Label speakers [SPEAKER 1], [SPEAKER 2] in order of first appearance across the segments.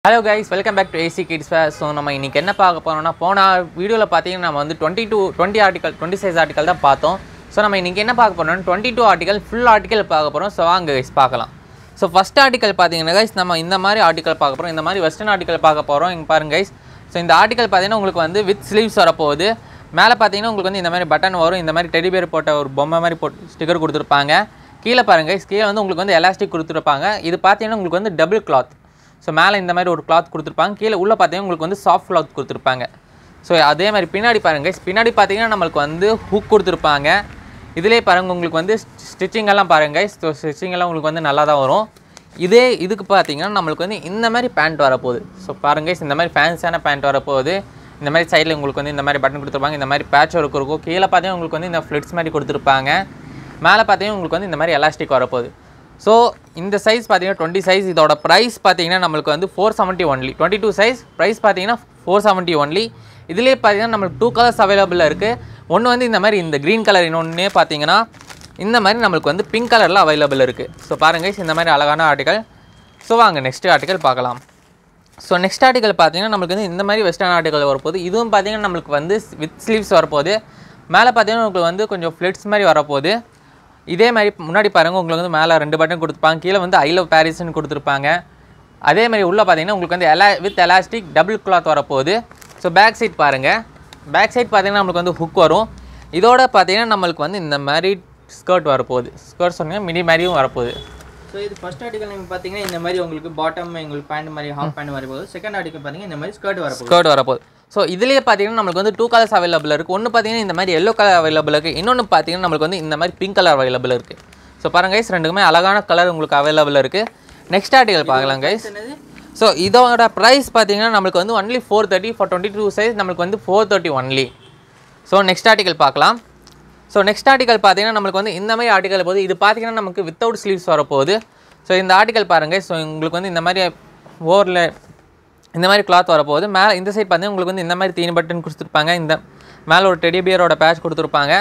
[SPEAKER 1] Hello guys, welcome back to AC Kids Fair. So நம்ம இன்னைக்கு என்ன பார்க்க போறோம்னா போன வீடியோல பாத்தீங்கன்னா நம்ம வந்து 20 ஆர்டிகல் 20 சைஸ் ஆர்டிகல் தான் பார்த்தோம். சோ நம்ம இன்னைக்கு என்ன பார்க்க போறோம்னா 22 ஆர்டிகல் ஃபுல் ஆர்டிகல் பார்க்க போறோம். சோ வாங்க guys பார்க்கலாம். சோ ஃபர்ஸ்ட் ஆர்டிகல் பாத்தீங்கன்னா guys நம்ம இந்த மாதிரி ஆர்டிகல் பார்க்க போறோம். இந்த மாதிரி வெஸ்டர்ன் ஆர்டிகல் பார்க்க போறோம். இங்க பாருங்க guys. சோ இந்த ஆர்டிகல் பாத்தீங்கன்னா உங்களுக்கு வந்து வித் ஸ்லீவ்ஸ் வர போகுது. மேலே பாத்தீங்கன்னா உங்களுக்கு வந்து இந்த மாதிரி பட்டன் வரும். இந்த மாதிரி டெடி பேர் போட்ட ஒரு பொம்மை மாதிரி போட்டு ஸ்டிக்கர் கொடுத்திருப்பாங்க. கீழ பாருங்க guys. கீழ வந்து உங்களுக்கு வந்து எலாஸ்டிக் கொடுத்திருப்பாங்க. இது பாத்தீங்கன்னா உங்களுக்கு வந்து டபுள் கிளாத். ஸோ மேலே இந்த மாதிரி ஒரு கிளாத் கொடுத்துருப்பாங்க. கீழே உள்ளே பார்த்தீங்கன்னா உங்களுக்கு வந்து சாஃப்ட் கிளாத் கொடுத்துருப்பாங்க. ஸோ அதே மாதிரி பின்னாடி பாருங்கள், பின்னாடி பார்த்தீங்கன்னா நம்மளுக்கு வந்து ஹூக் கொடுத்துருப்பாங்க. இதிலே பாருங்கள் உங்களுக்கு வந்து ஸ்டிச்சிங் எல்லாம் பாருங்கள். ஸோ ஸ்டிச்சிங் எல்லாம் உங்களுக்கு வந்து நல்லா தான் வரும். இதுக்கு பார்த்தீங்கன்னா நம்மளுக்கு வந்து இந்த மாதிரி பேண்ட் வரப்போகுது. ஸோ பாருங்கள் இந்த மாதிரி ஃபேன்ஸான பேண்ட் வரப்போகுது. இந்த மாதிரி சைடில் உங்களுக்கு வந்து இந்த மாதிரி பட்டன் கொடுத்துருப்பாங்க. இந்த மாதிரி பேட்ச் ஒர்க் இருக்கும். கீழே பார்த்தீங்கன்னா உங்களுக்கு வந்து இந்த ஃப்ளிட்ஸ் மாதிரி கொடுத்துருப்பாங்க. மேலே பார்த்தீங்கன்னா உங்களுக்கு வந்து இந்த மாதிரி எலாஸ்டிக் வரப்போகுது. ஸோ இந்த சைஸ் பார்த்தீங்கன்னா 20 சைஸ். இதோட ப்ரைஸ் பார்த்தீங்கன்னா நம்மளுக்கு வந்து 470 ஒன்லி. 22 சைஸ் ப்ரைஸ் பார்த்தீங்கன்னா 470 ஒன்லி. இதிலே பார்த்தீங்கன்னா நம்மளுக்கு 2 கலர்ஸ் அவைலபிளாக இருக்குது. ஒன்று வந்து இந்த மாதிரி இந்த க்ரீன் கலர், இன்னொன்னே பார்த்தீங்கன்னா இந்த மாதிரி நம்மளுக்கு வந்து பிங்க் கலரில் அவைலபிள் இருக்குது. ஸோ பாருங்கள் இந்த மாதிரி அழகான ஆர்டிகல். ஸோ வாங்க நெக்ஸ்ட் ஆர்டிகல் பார்க்கலாம். ஸோ நெக்ஸ்ட் ஆர்டிகல் பார்த்தீங்கன்னா நம்மளுக்கு வந்து இந்த மாதிரி வெஸ்டர்ன் ஆர்டிகல் வரப்போகுது. இதுவும் பார்த்தீங்கன்னா நம்மளுக்கு வந்து வித் ஸ்லீவ்ஸ் வரப்போகுது. மேலே பார்த்தீங்கன்னா உங்களுக்கு வந்து கொஞ்சம் ஃப்ளிட்ஸ் மாதிரி வரப்போகுது. இதே மாதிரி முன்னாடி பாருங்கள் உங்களுக்கு வந்து மேலே 2 பட்டன் கொடுத்துருப்பாங்க. கீழே வந்து ஐ லவ் பாரிஸ்ன்னு கொடுத்துருப்பாங்க. அதே மாதிரி உள்ளே பார்த்தீங்கன்னா உங்களுக்கு வந்து வித் எலாஸ்டிக் டபுள் கிளாத் வரப்போகுது. ஸோ பேக் சைட் பாருங்கள். பேக் சைட் பார்த்தீங்கன்னா நம்மளுக்கு வந்து ஹுக் வரும். இதோட பார்த்தீங்கன்னா நம்மளுக்கு வந்து இந்த மாதிரி ஸ்கர்ட் வரப்போகுது. ஸ்கர்ட் சொன்னீங்கன்னா மினி மாதிரியும் வரப்போகுது.
[SPEAKER 2] ஸோ இது ஃபர்ஸ்ட் ஆர்டிகல் நீங்கள் பார்த்தீங்கன்னா இந்த மாதிரி உங்களுக்கு பாட்டம் உங்களுக்கு பேண்ட் மாதிரி ஹாஃப் பேண்ட் வரப்போகுது. செகண்ட் ஆர்டிகல் பார்த்தீங்கன்னா இந்த மாதிரி ஸ்கர்ட் வரப்போகுது.
[SPEAKER 1] ஸோ இதிலே பார்த்தீங்கன்னா நம்மளுக்கு வந்து 2 கலர்ஸ் அவைலபிள் இருக்குது. ஒன்று பார்த்தீங்கன்னா இந்த மாதிரி எல்லோ கலர் அவைலபிள் இருக்குது. இன்னொன்று பார்த்தீங்கன்னா நம்மளுக்கு வந்து இந்த மாதிரி பிங்க் கலர் அவைலபிள் இருக்குது. ஸோ பாருங்க கைஸ், ரெண்டுக்குமே அழகான கலர் உங்களுக்கு அவைலபிள் இருக்குது. நெக்ஸ்ட் ஆர்டிகல் பார்க்கலாம் கைஸ். ஸோ இதோட ப்ரைஸ் பார்த்தீங்கன்னா நம்மளுக்கு வந்து ஒன்லி 430 ஃபார் 22 சைஸ். நம்மளுக்கு வந்து 430 ஒன்லி. ஸோ நெக்ஸ்ட் ஆர்டிகல் பார்க்கலாம். ஸோ நெக்ஸ்ட் ஆர்டிகல் பார்த்தீங்கன்னா நம்மளுக்கு வந்து இந்த மாதிரி ஆர்டிகல் போகுது. இது பார்த்தீங்கன்னா நமக்கு வித்தவுட் ஸ்லீவ்ஸ் வரப்போகுது. ஸோ இந்த ஆர்டிகல் பாருங்கள். ஸோ உங்களுக்கு வந்து இந்த மாதிரி ஓவரில் இந்த மாதிரி கிளாத் வரப்போகுது. மேலே இந்த சைட் பார்த்தீங்கன்னா உங்களுக்கு வந்து இந்த மாதிரி 3 பட்டன் கொடுத்துருப்பாங்க. இந்த மேலே ஒரு டெடி பியரோட பேட்ச் கொடுத்துருப்பாங்க.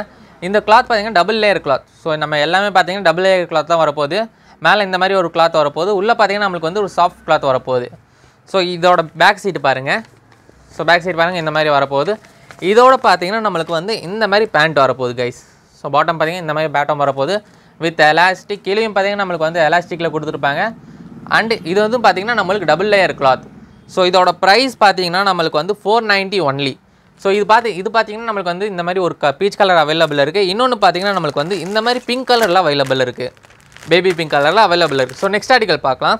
[SPEAKER 1] இந்த கிளாத் பார்த்தீங்கன்னா டபுள் லேயர் கிளாத். ஸோ நம்ம எல்லாமே பார்த்தீங்கன்னா டபுள் லேயர் கிளாத் தான் வரப்போகுது. மேலே இந்த மாதிரி ஒரு கிளாத் வரப்போகுது. உள்ளே பார்த்தீங்கன்னா நம்மளுக்கு வந்து ஒரு சாஃப்ட் கிளாத் வரப்போகுது. ஸோ இதோட பேக் சீட்டு பாருங்கள். ஸோ பேக் சைட் பாருங்கள் இந்த மாதிரி வரப்போகுது. இதோட பார்த்தீங்கன்னா நம்மளுக்கு வந்து இந்த மாதிரி பேண்ட் வரப்போகுது கைஸ். ஸோ பாட்டம் பார்த்தீங்கன்னா இந்த மாதிரி பேட்டம் வரப்போகுது வித் எலாஸ்டிக். கீழேயும் பார்த்தீங்கன்னா நம்மளுக்கு வந்து எலாஸ்டிக்கில் கொடுத்துருப்பாங்க. அண்ட் இது வந்து பார்த்தீங்கன்னா நம்மளுக்கு டபுள் லேயர் கிளாத். ஸோ இதோட ப்ரைஸ் பார்த்தீங்கன்னா நம்மளுக்கு வந்து 490 ஒன்லி. ஸோ இது பார்த்தீங்கன்னா நம்மளுக்கு வந்து இந்த மாதிரி ஒரு பீச் கலர் அவைலபிள் இருக்குது. இன்னொன்று பார்த்தீங்கன்னா நம்மளுக்கு வந்து இந்த மாதிரி பிங்க் கலரில் அவைலபிள் இருக்குது. பேபி பிங்க் கலரில் அவைலபிள் இருக்குது. ஸோ நெக்ஸ்ட் ஆர்டிகல் பார்க்கலாம்.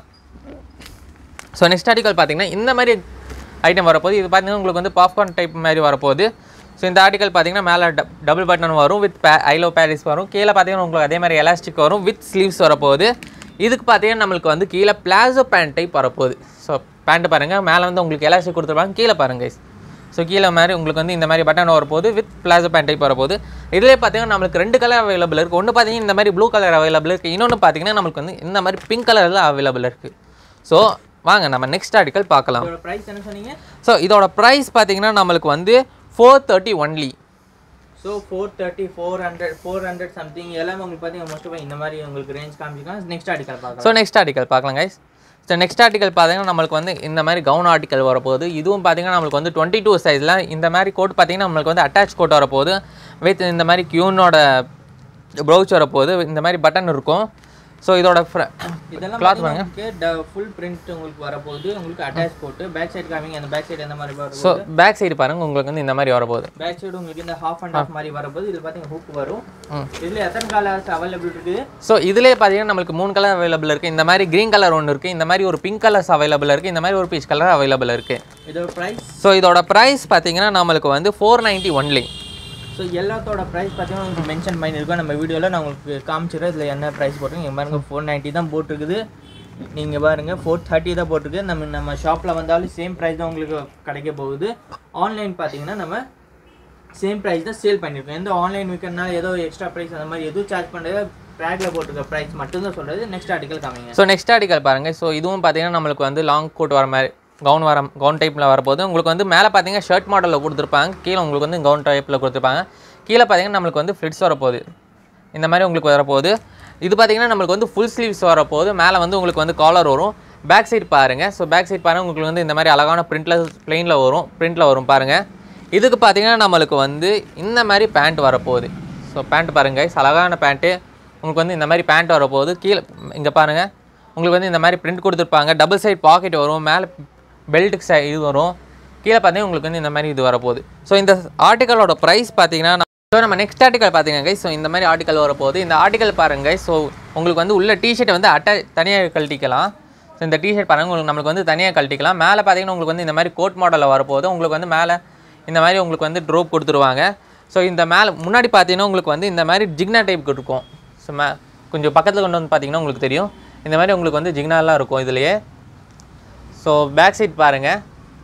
[SPEAKER 1] ஸோ நெக்ஸ்ட் ஆர்டிகல் பார்த்தீங்கன்னா இந்த மாதிரி ஐட்டம் வரப்போகுது. இது பார்த்தீங்கன்னா உங்களுக்கு வந்து பாப்கார்ன் டைப் மாதிரி வரப்போகுது. ஸோ இந்த ஆர்டிகல் பார்த்தீங்கன்னா மேலே டபுள் பட்டன் வரும் வித் ஐ லவ் பாரிஸ் வரும். கீழே பார்த்தீங்கன்னா உங்களுக்கு அதே மாதிரி எலாஸ்டிக் வரும் வித் ஸ்லீவ்ஸ் வரப்போகுது. இதுக்கு பார்த்தீங்கன்னா நம்மளுக்கு வந்து கீழே பிளாசோ பேண்ட் டைப் வரப்போகுது. ஸோ பேண்ட் பாருங்கள், மேலே வந்து உங்களுக்கு எலாஸ்டிக் கொடுத்துருப்பாங்க. கீழே பாருங்கள். ஸோ கீழே மாதிரி உங்களுக்கு வந்து இந்த மாதிரி பட்டன் வரப்போகுது வித் பிளாசோ பேண்ட் டைப் வரப்போகுது. இதிலே பார்த்தீங்கன்னா நம்மளுக்கு 2 கலர் அவைலபிள் இருக்குது. ஒன்று பார்த்தீங்கன்னா இந்த மாதிரி ப்ளூ கலர் அவைலபிள் இருக்குது. இன்னொன்று பார்த்தீங்கன்னா நம்மளுக்கு வந்து இந்த மாதிரி பிங்க் கலரில் அவைலபிள் இருக்குது. ஸோ வாங்க நம்ம நெக்ஸ்ட் ஆர்டிகல் பார்க்கலாம்.
[SPEAKER 2] ப்ரைஸ் என்ன சொன்னீங்க?
[SPEAKER 1] ஸோ இதோட ப்ரைஸ் பார்த்தீங்கன்னா நம்மளுக்கு வந்து 430 ஒன்லி.
[SPEAKER 2] ஸோ 430 400 சம்திங் எல்லாமே உங்களுக்கு பார்த்தீங்கன்னா மோஸ்ட் இந்த மாதிரி உங்களுக்கு ரேஞ்ச் காமிச்சிக்கலாம். நெக்ஸ்ட் ஆர்டிகல் பார்க்கலாம்.
[SPEAKER 1] ஸோ நெக்ஸ்ட் ஆர்டிகல் பார்க்கலாம் கைஸ். ஸோ நெக்ஸ்ட் ஆர்டிகல் பார்த்தீங்கன்னா நம்மளுக்கு வந்து இந்த மாதிரி கவுன் ஆர்டிகல் வரப்போகுது. இதுவும் பார்த்தீங்கன்னா நம்மளுக்கு வந்து 22 சைஸில் இந்த மாதிரி கோட் பார்த்தீங்கன்னா நம்மளுக்கு வந்து அட்டாச் கோட் வரப்போகுது வித் இந்த மாதிரி கியூனோட ப்ரௌச் வரப்போகுது. இந்த மாதிரி பட்டன் இருக்கும். ஸோ இதோட
[SPEAKER 2] இதெல்லாம்
[SPEAKER 1] கிளாத் பாருங்க.
[SPEAKER 2] ஃபுல் பிரிண்ட் உங்களுக்கு வரப்போகுது. உங்களுக்கு அட்டாச் போட்டு பேக் சைடு காமிங்க. அந்த பேக் சைடு எந்த மாதிரி வரும்?
[SPEAKER 1] ஸோ பேக் சைடு பாருங்க உங்களுக்கு வந்து இந்த மாதிரி வரப்போகுது.
[SPEAKER 2] பேக் சைடு உங்களுக்கு இந்த ஹாஃப் அண்ட் ஹாஃப் மாதிரி வரப்போகுது. இதில் பார்த்தீங்கன்னா ஹூக் வரும். இதில் எத்தனை கலர்ஸ் அவைலபிள் இருக்குது?
[SPEAKER 1] ஸோ இதிலே பார்த்தீங்கன்னா நம்மளுக்கு 3 கலர் அவைலபிள் இருக்குது. இந்த மாதிரி க்ரீன் கலர் ஒன்று இருக்குது. இந்த மாதிரி ஒரு பிங்க் கலர்ஸ் அவைலபிள் இருக்குது. இந்த மாதிரி ஒரு பீச் கலர் அவைலபிள் இருக்குது.
[SPEAKER 2] இதோட ப்ரைஸ்?
[SPEAKER 1] ஸோ இதோட ப்ரைஸ் பார்த்தீங்கன்னா நம்மளுக்கு வந்து 490 ஒன்லி.
[SPEAKER 2] ஸோ எல்லாத்தோட ப்ரைஸ் பார்த்தீங்கன்னா உங்களுக்கு மென்ஷன் பண்ணியிருக்கோம் நம்ம வீடியோவில். நான் உங்களுக்கு காமிச்சிடுறேன் இதில் என்ன ப்ரைஸ் போட்டிருக்கேன். இங்கே பாருங்கள் 490 தான் போட்டிருக்குது. நீங்கள் பாருங்கள் 430 தான் போட்டிருக்கு. நம்ம ஷாப்பில் வந்தாலும் சேம் ப்ரைஸ் தான் உங்களுக்கு கிடைக்க போகுது. ஆன்லைன் பார்த்தீங்கன்னா நம்ம சேம் ப்ரைஸ் தான் சேல் பண்ணியிருக்கோம். எந்த ஆன்லைன் விற்கிறனால ஏதோ எக்ஸ்ட்ரா ப்ரைஸ் அந்த மாதிரி எதுவும் சார்ஜ் பண்ணுறது ட்ராக்ல போட்டிருக்க ப்ரைஸ் மட்டும் தான் சொல்கிறது. நெக்ஸ்ட் ஆர்டிகல் காமிங்க.
[SPEAKER 1] ஸோ நெக்ஸ்ட் ஆர்டிகல் பாருங்கள். ஸோ இதுவும் பார்த்தீங்கன்னா நம்மளுக்கு வந்து லாங் கோட் வர மாதிரி கவுன் டைப்பில் வரப்போது. உங்களுக்கு வந்து மேலே பார்த்தீங்கன்னா ஷர்ட் மாடலில் கொடுத்துருப்பாங்க. கீழே உங்களுக்கு வந்து கவுன் டைப்பில் கொடுத்துருப்பாங்க. கீழே பார்த்தீங்கன்னா நம்மளுக்கு வந்து ஃப்ளிட்ஸ் வரப்போகுது. இந்த மாதிரி உங்களுக்கு வரப்போகுது. இது பார்த்தீங்கன்னா நம்மளுக்கு வந்து ஃபுல் ஸ்லீவ்ஸ் வரப்போகுது. மேலே வந்து உங்களுக்கு வந்து காலர் வரும். பேக் சைடு பாருங்கள். ஸோ பேக் சைடு பாருங்கள், உங்களுக்கு வந்து இந்த மாதிரி அழகான பிரிண்ட்டில் வரும் பாருங்கள். இதுக்கு பார்த்தீங்கன்னா நம்மளுக்கு வந்து இந்த மாதிரி பேண்ட் வரப்போகுது. ஸோ பேண்ட் பாருங்கள் கைஸ், அழகான பேண்ட்டு. உங்களுக்கு வந்து இந்த மாதிரி பேண்ட் வரப்போகுது. கீழே இங்கே பாருங்கள், உங்களுக்கு வந்து இந்த மாதிரி பிரிண்ட் கொடுத்துருப்பாங்க. டபுள் சைட் பாக்கெட் வரும், மேலே பெல்ட்டுக்கு இது வரும், கீழே பார்த்தீங்கன்னா உங்களுக்கு வந்து இந்த மாதிரி இது வரப்போகுது. ஸோ இந்த ஆர்டிக்கலோட ப்ரைஸ் பார்த்தீங்கன்னா நம்ம நெக்ஸ்ட் ஆர்டிக்கல் பார்த்தீங்கன்னா கைஸ், ஸோ இந்த மாதிரி ஆர்டிக்கல் வரப்போகுது. இந்த ஆர்டிக்கல் பாருங்கள் கைஸ், ஸோ உங்களுக்கு வந்து உள்ள டிஷர்ட்டை வந்து தனியாக கழட்டிக்கலாம். ஸோ இந்த டிஷர்ட் பாருங்கள், உங்களுக்கு நம்மளுக்கு வந்து தனியாக கழட்டிக்கலாம். மேலே பார்த்தீங்கன்னா உங்களுக்கு வந்து இந்த மாதிரி கோட் மாடலில் வரப்போகுது. உங்களுக்கு வந்து மேலே இந்த மாதிரி உங்களுக்கு வந்து ட்ரோப் கொடுத்துருவாங்க. ஸோ இந்த மேலே முன்னாடி பார்த்தீங்கன்னா உங்களுக்கு வந்து இந்த மாதிரி ஜிக்னா டைப் இருக்கும். ஸோ கொஞ்சம் பக்கத்தில் கொண்டு வந்து பார்த்தீங்கன்னா உங்களுக்கு தெரியும், இந்த மாதிரி உங்களுக்கு வந்து ஜிக்னாலாம் இருக்கும் இதுலேயே. ஸோ பேக் சைட் பாருங்கள்.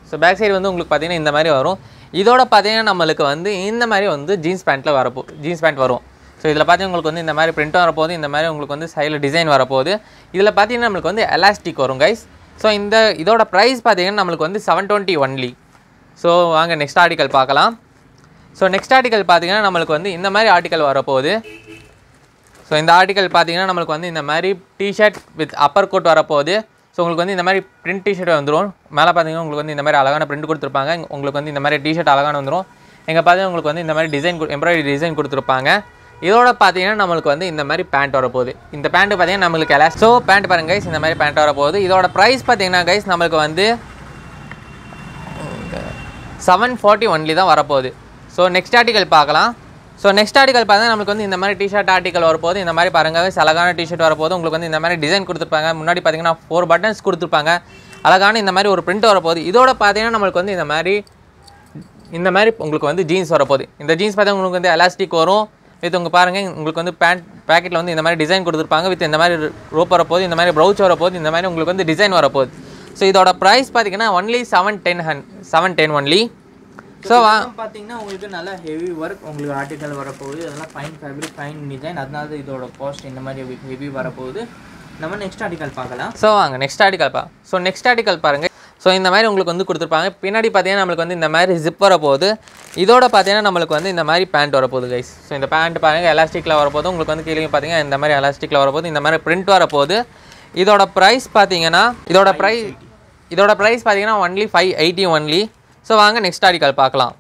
[SPEAKER 1] ஸோ பேக் சைடு வந்து உங்களுக்கு பார்த்தீங்கன்னா இந்த மாதிரி வரும். இதோட பார்த்தீங்கன்னா நம்மளுக்கு வந்து இந்த மாதிரி வந்து ஜீன்ஸ் பேண்ட் வரும். ஸோ இதில் பார்த்தீங்கன்னா உங்களுக்கு வந்து இந்த மாதிரி பிரிண்ட்டும் வரப்போகுது, இந்த மாதிரி உங்களுக்கு வந்து சைடில் டிசைன் வரப்போகுது. இதில் பார்த்தீங்கன்னா நம்மளுக்கு வந்து எலாஸ்டிக் வரும் கைஸ். ஸோ இதோட ப்ரைஸ் பார்த்தீங்கன்னா நம்மளுக்கு வந்து 720 ஒன்லி. ஸோ வாங்க நெக்ஸ்ட் ஆர்டிக்கல் பார்க்கலாம். ஸோ நெக்ஸ்ட் ஆர்டிக்கல் பார்த்தீங்கன்னா நம்மளுக்கு வந்து இந்த மாதிரி ஆர்டிக்கல் வரப்போகுது. ஸோ இந்த ஆர்டிக்கல் பார்த்தீங்கன்னா நம்மளுக்கு வந்து இந்த மாதிரி டிஷர்ட் வித் அப்பர் கோட் வரப்போகுது. ஸோ உங்களுக்கு வந்து இந்த மாதிரி பிரிண்ட் டிஷர்ட் வந்துடும். மேலே பார்த்தீங்கன்னா உங்களுக்கு வந்து இந்த மாதிரி அழகான பிரிண்ட் கொடுத்துருப்பாங்க. உங்களுக்கு வந்து இந்த மாதிரி டிஷர்ட் அழகான வந்துடும். எங்கே பார்த்தீங்கன்னா உங்களுக்கு வந்து இந்த மாதிரி எம்ப்ராய்டரி டிசைன் கொடுத்துருப்பாங்க. இதோட பார்த்தீங்கன்னா நம்மளுக்கு வந்து இந்த மாதிரி பேண்ட் வரப்போகுது. இந்த பேண்ட் பார்த்தீங்கன்னா நம்மளுக்கு எலாஸ்டிக். ஸோ பேண்ட் பாருங்கள் கைஸ், இந்த மாதிரி பேண்ட் வரப்போகுது. இதோட ப்ரைஸ் பார்த்தீங்கன்னா கைஸ் நம்மளுக்கு வந்து 740 ஒன்லி தான் வரப்போகுது. ஸோ நெக்ஸ்ட் ஆர்டிக்கல் பார்க்கலாம். ஸோ நெக்ஸ்ட் ஆர்டிக்கல் பார்த்தீங்கன்னா நம்மளுக்கு வந்து இந்த மாதிரி டிஷர்ட் ஆர்டிக்கல் வரப்போகுது. இந்த மாதிரி பாருங்கள் அழகான டிஷர்ட் வரப்போகுது. உங்களுக்கு வந்து இந்த மாதிரி டிசைன் கொடுத்துருப்பாங்க. முன்னாடி பார்த்தீங்கன்னா 4 பட்டன்ஸ் கொடுத்துருப்பாங்க. அழகான இந்த மாதிரி ஒரு பிரிண்ட் வரப்போகுது. இதோட பார்த்தீங்கன்னா நம்மளுக்கு வந்து இந்த மாதிரி உங்களுக்கு வந்து ஜீன்ஸ் வரப்போகுது. இந்த ஜீன்ஸ் பார்த்தீங்கன்னா உங்களுக்கு வந்து எலாஸ்டிக் வரும். வித் உங்கள் பாருங்கள் உங்களுக்கு வந்து பேக்கெட்டில் வந்து இந்த மாதிரி டிசைன் கொடுத்துருப்பாங்க. வித் இந்த மாதிரி ரோப் வரப்போகுது, இந்த மாதிரி ப்ரௌச் வரப்போகுது, இந்த மாதிரி உங்களுக்கு வந்து டிசைன் வரப்போகுது. ஸோ இதோட ப்ரைஸ் பார்த்தீங்கன்னா ஒன்லி 710 ஒன்லி. ஸோ
[SPEAKER 2] பார்த்தீங்கன்னா உங்களுக்கு நல்லா ஹெவி ஒர்க் உங்களுக்கு ஆர்டிக்கல் வரப்போகுது. அதெல்லாம் ஃபைன் ஃபேப்ரிக், ஃபைன் டிசைன், அதனால இதோட காஸ்ட் இந்த மாதிரி ஹெவி வரப்போகுது. நம்ம நெக்ஸ்ட் ஆர்டிக்கல் பார்க்கலாம்.
[SPEAKER 1] ஸோ வாங்க next article so next article பாருங்கள். ஸோ இந்த மாதிரி உங்களுக்கு வந்து கொடுத்துருப்பாங்க. பின்னாடி பார்த்தீங்கன்னா நம்மளுக்கு வந்து இந்த மாதிரி ஜிப் வரப்போகுது. இதோட பார்த்தீங்கன்னா நம்மளுக்கு வந்து இந்த மாதிரி பேண்ட் வரப்போகுது கைஸ். ஸோ இந்த பேண்ட் பாருங்கள் எலாஸ்டிக்கில் வரப்போகுது. உங்களுக்கு வந்து கீழே பார்த்தீங்கன்னா இந்த மாதிரி எலாஸ்டிக்கில் வரப்போகுது, இந்த மாதிரி பிரிண்ட் வரப்போகுது. இதோட ப்ரைஸ் பார்த்தீங்கன்னா இதோட ப்ரைஸ் பார்த்தீங்கன்னா ஒன்லி 580 ஒன்லி. ஸோ வாங்க நெக்ஸ்ட் ஆர்டிக்கல் பார்க்கலாம்.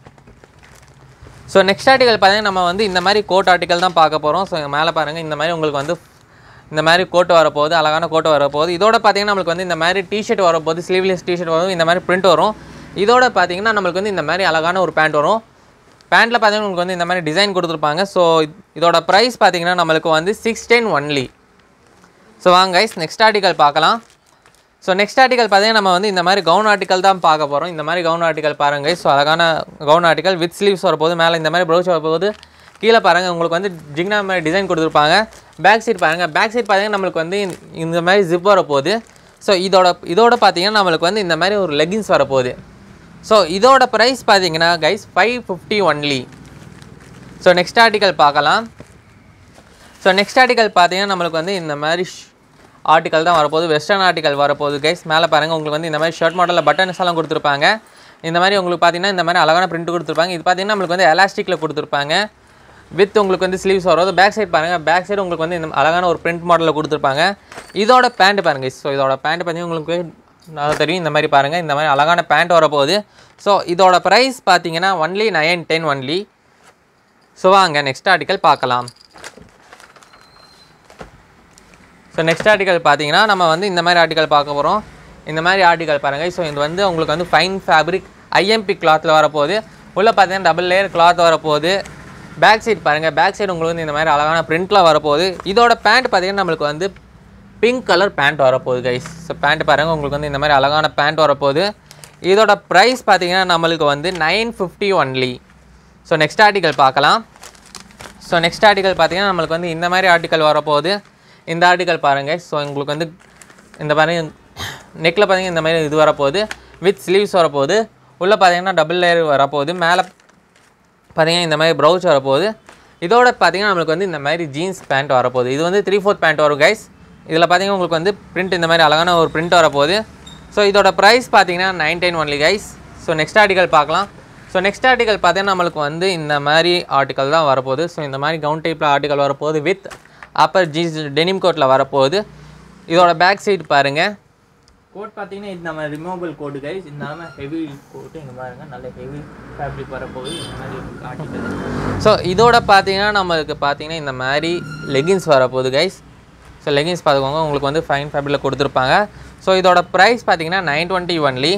[SPEAKER 1] ஸோ நெக்ஸ்ட் ஆர்டிக்கல் பார்த்தீங்கன்னா நம்ம வந்து இந்த மாதிரி கோட் ஆர்டிக்கல் தான் பார்க்க போகிறோம். ஸோ மேலே பாருங்கள் இந்த மாதிரி உங்களுக்கு வந்து இந்த மாதிரி கோட்டு வரப்போகுது, அழகான கோட்டு வரப்போகுது. இதோட பார்த்தீங்கன்னா நம்மளுக்கு வந்து இந்த மாதிரி டிஷர்ட் வரப்போகுது, ஸ்லீவ்லெஸ் டிஷர்ட் வரும், இந்த மாதிரி பிரிண்ட் வரும். இதோட பார்த்தீங்கன்னா நம்மளுக்கு வந்து இந்த மாதிரி அழகான ஒரு பேண்ட் வரும். பேண்ட்டில் பார்த்தீங்கன்னா உங்களுக்கு வந்து இந்த மாதிரி டிசைன் கொடுத்துருப்பாங்க. ஸோ இதோட ப்ரைஸ் பார்த்தீங்கன்னா நம்மளுக்கு வந்து 610 ஒன்லி. ஸோ வாங்க கைஸ் நெக்ஸ்ட் ஆர்டிக்கல் பார்க்கலாம். ஸோ நெக்ஸ்ட் ஆர்டிக்கல் பார்த்தீங்கன்னா நம்ம வந்து இந்த மாதிரி கவுன் ஆர்டிக்கல் தான் பார்க்க போகிறோம். இந்த மாதிரி கவுன் ஆர்டிக்கல் பாருங்கள். ஸோ அழகான கவுன் ஆர்டிக்கல் வித் ஸ்லீவ்ஸ் வரப்போகுது. மேலே இந்த மாதிரி ப்ரௌச் வரப்போகுது. கீழே பாருங்கள் உங்களுக்கு வந்து ஜிக்னா மாதிரி டிசைன் கொடுத்துருப்பாங்க. பேக் சைட் பாருங்கள். பேக் சைட் பார்த்தீங்கன்னா நம்மளுக்கு வந்து இந்த மாதிரி ஜிப் வரப்போகுது. ஸோ இதோட பார்த்தீங்கன்னா நம்மளுக்கு வந்து இந்த மாதிரி ஒரு லெகின்ஸ் வரப்போகுது. ஸோ இதோட ப்ரைஸ் பார்த்தீங்கன்னா guys 550 only. So next article பார்க்கலாம். ஸோ நெக்ஸ்ட் ஆர்டிக்கல் பார்த்தீங்கன்னா நம்மளுக்கு வந்து இந்த மாதிரி ஆர்டிக்கல் தான் வரப்போகுது. வெஸ்டர்ன் ஆர்டிக்கல் வரப்போகுது கைஸ். மேலே பாருங்கள் உங்களுக்கு வந்து இந்த மாதிரி ஷர்ட் மாடலில் பட்டன்ஸ் எல்லாம் கொடுத்துருப்பாங்க. இந்த மாதிரி உங்களுக்கு பார்த்தீங்கன்னா இந்த மாதிரி அழகான பிரிண்ட் கொடுத்துருப்பாங்க. இது பார்த்தீங்கன்னா நம்மளுக்கு வந்து எலாஸ்டிக்கில் கொடுத்துருப்பாங்க. வித் உங்களுக்கு வந்து ஸ்லீவ்ஸ் வரும். பேக் சைட் பாருங்கள். பேக் சைடு உங்களுக்கு வந்து இந்த அழகான ஒரு பிரிண்ட் மாடலில் கொடுத்துருப்பாங்க. இதோட பேண்ட் பாருங்கள். ஸோ இதோட பேண்ட் பார்த்தீங்கன்னா உங்களுக்கு நல்லா தெரியும். இந்த மாதிரி பாருங்கள், இந்த மாதிரி அழகான பேண்ட் வரப்போகுது. ஸோ இதோட ப்ரைஸ் பார்த்தீங்கன்னா ஒன்லி 910 ஒன்லி. ஸோ வாங்க நெக்ஸ்ட் ஆர்டிக்கல் பார்க்கலாம். ஸோ நெக்ஸ்ட் ஆர்டிக்கல் பார்த்தீங்கன்னா நம்ம வந்து இந்த மாதிரி ஆர்டிக்கல் பார்க்க போகிறோம். இந்த மாதிரி ஆர்டிக்கல் பாருங்கள். ஸோ இது வந்து உங்களுக்கு வந்து ஃபைன் ஃபேப்ரிக் ஐஎம்பி கிளாத்தில் வரப்போகுது. உள்ளே பார்த்தீங்கன்னா டபுள் லேயர் கிளாத் வரப்போகுது. பேக் சைட் பாருங்கள். பேக் சைடு உங்களுக்கு வந்து இந்த மாதிரி அழகான பிரிண்ட்டில் வரப்போகுது. இதோட பேண்ட் பார்த்தீங்கன்னா நம்மளுக்கு வந்து பிங்க் கலர் பேண்ட் வரப்போகுது கைஸ். ஸோ பேண்ட் பாருங்கள் உங்களுக்கு வந்து இந்த மாதிரி அழகான பேண்ட் வரப்போகுது. இதோட ப்ரைஸ் பார்த்தீங்கன்னா நம்மளுக்கு வந்து 950 ஒன்லி. ஸோ நெக்ஸ்ட் ஆர்டிக்கல் பார்க்கலாம். ஸோ நெக்ஸ்ட் ஆர்டிக்கல் பார்த்தீங்கன்னா நம்மளுக்கு வந்து இந்த மாதிரி ஆர்டிக்கல் வரப்போகுது. இந்த ஆர்டிக்கல் பாருங்கள். ஸோ உங்களுக்கு வந்து இந்த மாதிரி நெக்கில் பார்த்தீங்கன்னா இந்த மாதிரி இது வரப்போகுது. வித் ஸ்லீவ்ஸ் வரப்போகுது. உள்ளே பார்த்தீங்கன்னா டபுள் லேயர் வரப்போகுது. மேலே பார்த்தீங்கன்னா இந்த மாதிரி ப்ரௌச் வரப்போகுது. இதோட பார்த்தீங்கன்னா நம்மளுக்கு வந்து இந்த மாதிரி ஜீன்ஸ் பேண்ட் வரப்போகுது. இது வந்து 3/4 பேண்ட் வரும் கைஸ். இதில் பார்த்தீங்கன்னா உங்களுக்கு வந்து பிரிண்ட் இந்த மாதிரி அழகான ஒரு பிரிண்ட் வரப்போகுது. ஸோ இதோட ப்ரைஸ் பார்த்தீங்கன்னா 910 only guys. So next article பார்க்கலாம். ஸோ நெக்ஸ்ட் ஆர்டிக்கல் பார்த்தீங்கன்னா நம்மளுக்கு வந்து இந்த மாதிரி ஆர்டிக்கல் தான் வரப்போகுது. ஸோ இந்த மாதிரி கவுன் டைப்பில் ஆர்டிக்கல் வரப்போகுது. வித் அப்பர் ஜீன்ஸ் டெனிம் கோட்டில் வரப்போகுது. இதோட பேக் சைடு பாருங்கள்.
[SPEAKER 2] கோட் பார்த்தீங்கன்னா இது நம்ம ரிமூவபிள் கோட் கைஸ், இல்லாமல் ஹெவி கோட்டு இங்கே பாருங்க, நல்ல ஹெவி ஃபேப்ரிக் வரப்போகுது இந்த மாதிரி ஆர்டிக்கல்.
[SPEAKER 1] ஸோ இதோட பார்த்தீங்கன்னா நம்மளுக்கு பார்த்தீங்கன்னா இந்த மாதிரி லெகின்ஸ் வரப்போகுது கைஸ். ஸோ லெகின்ஸ் பார்த்துக்கோங்க, உங்களுக்கு வந்து ஃபைன் ஃபேப்ரிக்கில் கொடுத்துருப்பாங்க. ஸோ இதோட ப்ரைஸ் பார்த்தீங்கன்னா 920 ஒன்லி.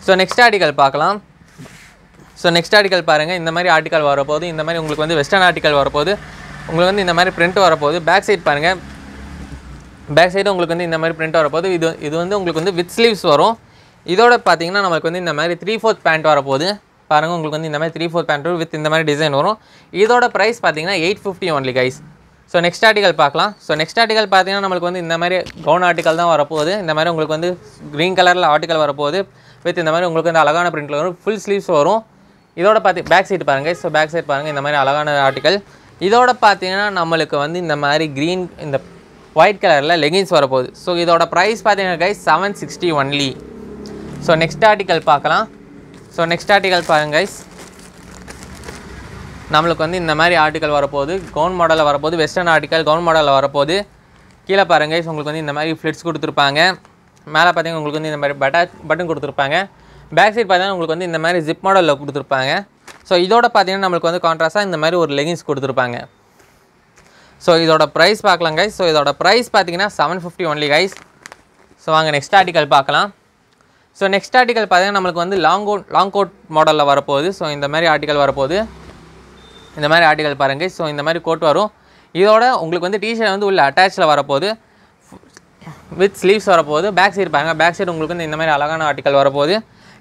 [SPEAKER 1] ஸோ நெக்ஸ்ட் ஆர்டிக்கல் பார்க்கலாம். ஸோ நெக்ஸ்ட் ஆர்டிக்கல் பாருங்கள், இந்த மாதிரி ஆர்டிக்கல் வரப்போகுது. இந்த மாதிரி உங்களுக்கு வந்து வெஸ்டர்ன் ஆர்டிக்கல் வரப்போகுது. உங்களுக்கு வந்து இந்த மாதிரி பிரிண்ட் வரப்போகுது. பேக் சைட் பாருங்கள், பேக் சைடு உங்களுக்கு வந்து இந்த மாதிரி பிரிண்ட் வரப்போகுது. இது வந்து உங்களுக்கு வந்து வித் ஸ்லீவ்ஸ் வரும். இதோட பார்த்தீங்கன்னா நமக்கு வந்து இந்த மாதிரி 3/4 பேண்ட் வரப்போகுது. பாருங்கள், உங்களுக்கு வந்து இந்த மாதிரி 3/4 பேண்ட் வித் இந்த மாதிரி டிசைன் வரும். இதோட ப்ரைஸ் பார்த்தீங்கன்னா 850 only guys. So next article பார்க்கலாம். ஸோ நெக்ஸ்ட் ஆர்டிக்கல் பார்த்தீங்கன்னா நம்மளுக்கு வந்து இந்த மாதிரி கவுன் ஆர்டிக்கல் தான் வரப்போகுது. இந்த மாதிரி உங்களுக்கு வந்து க்ரீன் கலரில் ஆர்டிக்கல் வரப்போகுது. வித் இந்த மாதிரி உங்களுக்கு வந்து அழகான பிரிண்ட்டில் வரும். ஃபுல் ஸ்லீவ்ஸ் வரும். இதோட பேக் சைடு பாருங்கள். ஸோ பேக் சைடு பாருங்கள், இந்த மாதிரி அழகான ஆர்டிக்கல். இதோட பார்த்தீங்கன்னா நம்மளுக்கு வந்து இந்த மாதிரி க்ரீன் இந்த ஒயிட் கலரில் லெகின்ஸ் வரப்போகுது. ஸோ இதோட ப்ரைஸ் பார்த்தீங்கன்னா guys 760 only. So next article பார்க்கலாம். ஸோ நெக்ஸ்ட் ஆர்டிக்கல் பாருங்கள் கைஸ், நம்மளுக்கு வந்து இந்த மாதிரி ஆர்டிக்கல் வரப்போகுது. கவுன் மாடலில் வரப்போகுது. வெஸ்டர்ன் ஆர்டிக்கல் கவுன் மாடலில் வரப்போகுது. கீழே பாருங்கள் கைஸ், உங்களுக்கு வந்து இந்த மாதிரி ஃப்ளிட்ஸ் கொடுத்துருப்பாங்க. மேலே பார்த்தீங்கன்னா உங்களுக்கு வந்து இந்த மாதிரி பட்டன் கொடுத்துருப்பாங்க. பேக் சைட் பார்த்தீங்கன்னா உங்களுக்கு வந்து இந்த மாதிரி ஜிப் மாடலில் கொடுத்துருப்பாங்க. ஸோ இதோட பார்த்தீங்கன்னா நம்மளுக்கு வந்து கான்ட்ராஸ்ட்டாக இந்த மாதிரி ஒரு லெகின்ஸ் கொடுத்துருப்பாங்க. ஸோ இதோட ப்ரைஸ் பார்க்கலாம் கைஸ். ஸோ இதோட ப்ரைஸ் பார்த்தீங்கன்னா 750 ஒன்லி கைஸ். ஸோ வாங்க நெக்ஸ்ட் ஆர்டிக்கல் பார்க்கலாம். ஸோ நெக்ஸ்ட் ஆர்டிக்கல் பார்த்தீங்கன்னா நம்மளுக்கு வந்து லாங் கோட் மாடலில் வரப்போகுது. ஸோ இந்த மாதிரி ஆர்டிக்கல் வரப்போகுது. இந்த மாதிரி ஆர்டிக்கல் பாருங்கள். ஸோ இந்த மாதிரி கோட் வரும். இதோட உங்களுக்கு வந்து டிஷர்ட் வந்து உள்ள அட்டாச்சில் வரப்போகுது. வித் ஸ்லீவ்ஸ் வரப்போகுது. பேக் சைடு பாருங்கள், பேக் சைடு உங்களுக்கு வந்து இந்த மாதிரி அழகான ஆர்டிக்கல் வரப்போகுது.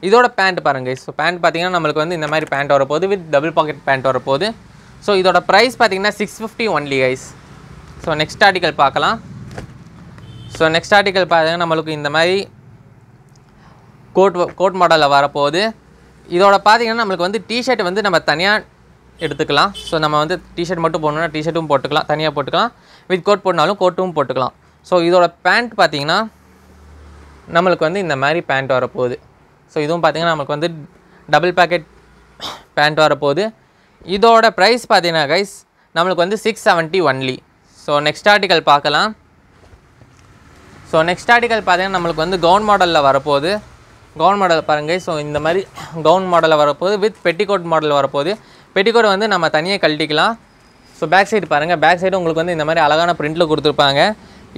[SPEAKER 1] இதோட பேண்ட் பாருங்கள். ஸோ பேண்ட் பார்த்தீங்கன்னா நம்மளுக்கு வந்து இந்த மாதிரி பேண்ட் வரப்போகுது. வித் டபுள் பாக்கெட் பேண்ட் வரப்போகுது. ஸோ இதோட ப்ரைஸ் பார்த்தீங்கன்னா 650 only guys. So next article பார்க்கலாம். ஸோ நெக்ஸ்ட் ஆர்டிக்கல் பார்த்தீங்கன்னா நம்மளுக்கு இந்த மாதிரி கோட் மாடலில் வரப்போகுது. இதோட பார்த்தீங்கன்னா நம்மளுக்கு வந்து டிஷர்ட் வந்து நம்ம தனியாக எடுத்துக்கலாம். ஸோ நம்ம வந்து டிஷர்ட் மட்டும் போடணுன்னா டிஷர்ட்டும் போட்டுக்கலாம், தனியாக போட்டுக்கலாம். வித் கோட் போடனாலும் கோட்டும் போட்டுக்கலாம். ஸோ இதோட பேண்ட் பார்த்தீங்கன்னா நம்மளுக்கு வந்து இந்த மாதிரி பேண்ட் வரப்போகுது. ஸோ இதுவும் பார்த்தீங்கன்னா நம்மளுக்கு வந்து டபுள் பாக்கெட் பேண்ட் வரப்போகுது. இதோட ப்ரைஸ் பார்த்தீங்கன்னா கைஸ் நம்மளுக்கு வந்து 670 ஒன்லி. ஸோ நெக்ஸ்ட் ஆர்டிக்கல் பார்க்கலாம். ஸோ நெக்ஸ்ட் ஆர்டிக்கல் பார்த்தீங்கன்னா நம்மளுக்கு வந்து கவுன் மாடலில் வரப்போகுது. கவுன் மாடல் பாருங்கள். ஸோ இந்த மாதிரி கவுன் மாடலில் வரப்போகுது. வித் பெட்டிகோட் மாடல் வரப்போகுது. பெட்டிகோட் வந்து நம்ம தனியாக கழட்டிக்கலாம். ஸோ பேக் சைடு பாருங்கள், பேக் சைடு உங்களுக்கு வந்து இந்த மாதிரி அழகான பிரிண்ட்டில் கொடுத்துருப்பாங்க.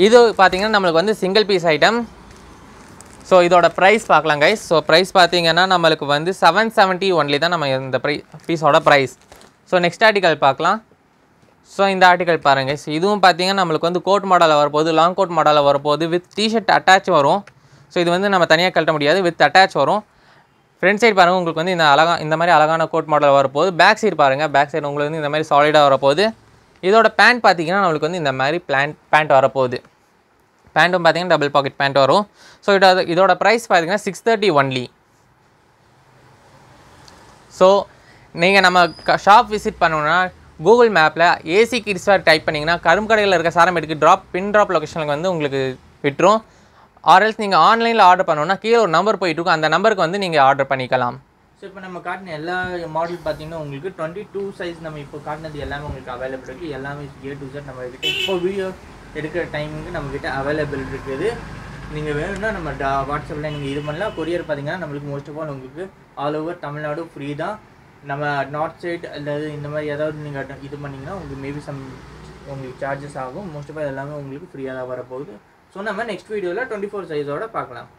[SPEAKER 1] இது பார்த்தீங்கன்னா நம்மளுக்கு வந்து சிங்கிள் பீஸ் ஐட்டம். ஸோ இதோட ப்ரைஸ் பார்க்கலாம் கைஸ். ஸோ ப்ரைஸ் பார்த்தீங்கன்னா நம்மளுக்கு வந்து 770 ஒன்லி தான் நம்ம இந்த பீஸோட ப்ரைஸ். ஸோ நெக்ஸ்ட் ஆர்டிக்கல் பார்க்கலாம். ஸோ இந்த ஆர்டிக்கல் பாருங்கள். ஸோ இதுவும் பார்த்தீங்கன்னா நம்மளுக்கு வந்து கோட் மாடலில் வரப்போகுது. லாங் கோட் மாடலில் வரப்போகுது. வித் டிஷர்ட் அட்டாச் வரும். ஸோ இது வந்து நம்ம தனியாக கழட்ட முடியாது, வித் அட்டாச் வரும். ஃப்ரண்ட் சைடு பாருங்கள், உங்களுக்கு வந்து இந்த மாதிரி அழகான கோட் மாடல் வரப்போகுது. பேக் சைடு பாருங்கள், பேக் சைடு உங்களுக்கு வந்து இந்த மாதிரி சாலிடாக வரப்போகுது. இதோட பேண்ட் பார்த்தீங்கன்னா நம்மளுக்கு வந்து இந்த மாதிரி பேண்ட் வரப்போகுது. பேண்ட்டும் பார்த்தீங்கன்னா டபுள் பாக்கெட் பேண்ட் வரும். ஸோ இதோட ப்ரைஸ் பார்த்தீங்கன்னா 630 ஒன்லி. ஸோ நீங்கள் நம்ம ஷாப் விசிட் பண்ணணுன்னா கூகுள் மேப்பில் ஏசி கிட்ஸ் வேர் டைப் பண்ணிங்கன்னா கரும்புக்கடையில் இருக்க சாரமேட்டுக்கு பின் ட்ராப் லொக்கேஷனுக்கு வந்து உங்களுக்கு விட்டுரும். ஆர்எல்ஸ் நீங்கள் ஆன்லைனில் ஆர்டர் பண்ணணுன்னா கீழே ஒரு நம்பர் போயிட்டுருக்கும், அந்த நம்பருக்கு வந்து நீங்கள் ஆர்டர் பண்ணிக்கலாம்.
[SPEAKER 2] ஸோ இப்போ நம்ம காட்டின எல்லா மாடல் பார்த்தீங்கன்னா உங்களுக்கு 22 சைஸ் நம்ம இப்போ காட்டினது எல்லாமே உங்களுக்கு அவைலபிள் இருக்குது. எல்லாமே A to Z நம்ம கிட்ட இப்போ வீடியோ எடுக்கிற டைமுக்கு நம்மக்கிட்ட அவைலபிள் இருக்குது. நீங்கள் வேணும்னா நம்ம வாட்ஸ்அப்பில் நீங்கள் இது பண்ணலாம். கொரியர் பார்த்தீங்கன்னா நம்மளுக்கு மோஸ்ட் ஆஃப் ஆல் உங்களுக்கு ஆல் ஓவர் தமிழ்நாடு ஃப்ரீ தான். நம்ம நார்த் சைட் அல்லது இந்த மாதிரி ஏதாவது நீங்கள் இது பண்ணிங்கன்னா உங்களுக்கு மேபி உங்களுக்கு சார்ஜஸ் ஆகும். மோஸ்ட் ஆஃப் ஆல் எல்லாமே உங்களுக்கு ஃப்ரீயாக தான் வரப்போகுது. ஸோ நம்ம நெக்ஸ்ட் வீடியோவில் 24 சைஸோடு பார்க்கலாம்.